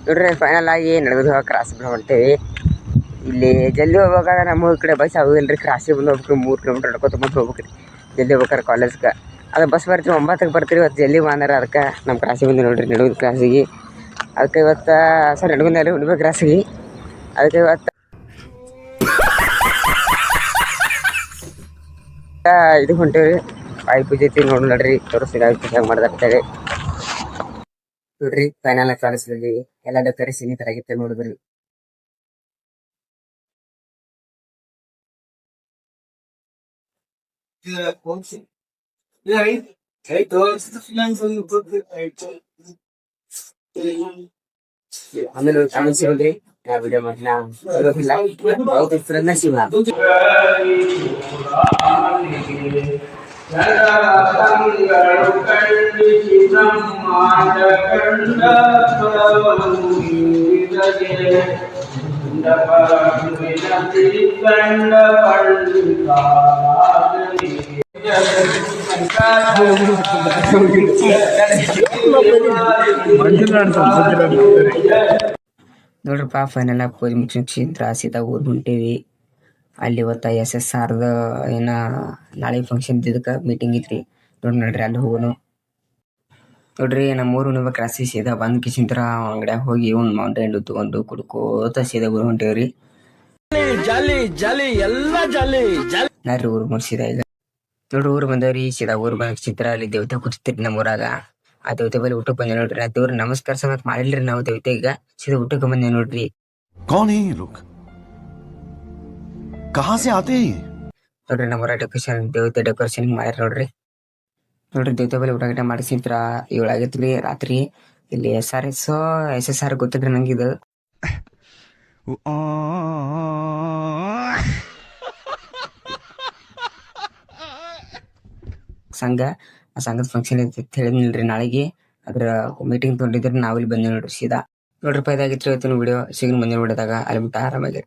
ನೋಡ್ರಿ ಫೈನಲ್ ಆಗಿ ನಡೆದು ಕ್ರಾಸ್ ಹೊಂಟೇವಿ. ಇಲ್ಲಿ ಜಲ್ದಿ ಹೋಗ್ಬೇಕಾಗ ನಮ್ಮ ಕಡೆ ಬಸ್ ಆಗೋದಿಲ್ಲ ರೀ. ಕ್ರಾಸಿಗೆ ಬಂದು ಹೋಗ್ಬೇಕು, 3 ಕಿಲೋಮೀಟ್ರ್ ನಡ್ಕೊತ ಬಂದು ಹೋಗ್ಬೇಕು ರೀ ಜಲ್ದಿ ಹೋಗ್ಬೇಕಾರೆ ಕಾಲೇಜ್ಗೆ. ಅದು ಬಸ್ ಬರ್ತೀವಿ 9ಕ್ಕೆ ಬರ್ತೀವಿ. ಇವತ್ತು ಜಲ್ದಿ ಬಂದಾರ, ಅದಕ್ಕೆ ನಮ್ಮ ಕ್ರಾಸಿಗೆ ಬಂದು ನೋಡಿರಿ, ನಡುವಿನ ಕ್ರಾಸಿಗೆ. ಅದಕ್ಕೆ ಇವತ್ತು ಸರ್ ನಡ್ಕೊಂಡಲ್ಲಿ ಹುಣ್ಣಿಮೆ ಕ್ರಾಸಿಗೆ. ಅದಕ್ಕೆ ಇವತ್ತು ಇದು ಹೊಂಟೇವಿ ಆಯ್ ಪೂಜೆ ನೋಡ್ರಿ ತೋರಿಸ್ತೀವಿ ಆಯ್ ಪೂಜೆ ಮಾಡ್ದಾಗ್ತಾರೆ ನೋಡ್ರಿ. ಫೈನಲ್ ಕಾಣಿಸ್ತೀವಿ ಎಲ್ಲ ಡೆಕೋರೇಷನ್ ಈ ತರ ಆಗಿತ್ತೆ ನೋಡಿದ್ರಿ. ಆಮೇಲೆ ಕಾಣಿಸ್ರಿ ವಿಡಿಯೋ ಮಾಡಿ ಶಿವ ನೋಡ್ರಪ್ಪ ಫೈನಲ್ ಪೂಜೆ ಮುಗಿಸಿದ್ರ ಸೀದಾ ಊರ್ ಹೊಂಟೇವಿ. ಅಲ್ಲಿ ಇವತ್ತು SSRದ ಏನ ನಾಳೆ ಫಂಕ್ಷನ್ ಇದಕ್ಕೆ ಮೀಟಿಂಗ್ ಐತ್ರಿ. ನೋಡ್ರಿ ಅಲ್ಲಿ ಹೋಗೋನು. ನೋಡ್ರಿ ನಮ್ಮೂರು ಹುಣ್ಣಿಮೆ ಕ್ರಾಸಿ ಸೀದಾ ಬಂದ್ ಕಿಸಿಂತ್ರ ಅಂಗಡ್ಯಾಗ ಹೋಗಿ ಒಂದು ಮೌಂಟೇನ್ ಡ್ಯೂ ತಗೊಂಡು ಕುಡ್ಕೋತ ಸೀದಾ ಊರು ಹೊಂಟೇವ್ರಿ. ನಾರ್ರಿ ಊರು ಮುಗಿಸಿದ ಈಗ ನೋಡ್ರಿ ಊರು ಬಂದವ್ರಿ. ಸೀದಾ ಊರು ಬಂದ ಚಿತ್ರ ಅಲ್ಲಿ ದೇವತೆ ಕೂತಿರ್ತೀರಿ ನಮ್ಮ ಊರಾಗ. ಆ ದೇವತೆ ಬಲ್ಲಿ ಊಟಕ್ಕೆ ಬಂದೆ ನೋಡ್ರಿ. ಆ ದೇವ್ರ ನಮಸ್ಕಾರ ಸಮೇತ ಮಾಡಿಲ್ರಿ ನಾವು ದೇವತೆ. ಈಗ ಸೀದಾ ಊಟಕ್ಕೆ ಬಂದೆ ನೋಡ್ರಿ. ನೋಡ್ರಿ ನಮ್ಮ ಊರ ಡೆಕೋರೇಷನ್ ದೇವತೆ ಡೆಕೋರೇಷನ್ ಮಾಡ್ಯಾರ ನೋಡ್ರಿ. ದೇವತೆ ಬಲ್ಲಿ ಊಟ ಗಿಟ ಮಾಡಿಸಿಂತ್ರ 7 ಆಗೈತ್ರಿ ರಾತ್ರಿ. ಇಲ್ಲಿ SSR ಗೊತ್ತಿಲ್ರಿ ನಂಗಿದು ಸಂಘ. ಆ ಸಂಘದ ಫಂಕ್ಷನ್ ಐತಿ ಹೇಳಿದ್ನಿಲ್ರಿ ನಾಳೆಗೆ. ಅದ್ರ ಮೀಟಿಂಗ್ ತೊಗೊಂಡಿದ್ರೆ ನಾವಿಲ್ಲಿ ಬಂದೆ ನೋಡ್ರಿ ಸೀದಾ. ನೋಡ್ರಿ ಇದಾಗಿತ್ತು ಇವತ್ತಿನ ವಿಡಿಯೋ. ಸಿಗೋಣ ಮುಂದಿನ ವಿಡಿಯೋದಾಗ. ಅಲ್ಲಿ ಬಿಟ್ಟು ಆರಾಮಾಗಿ.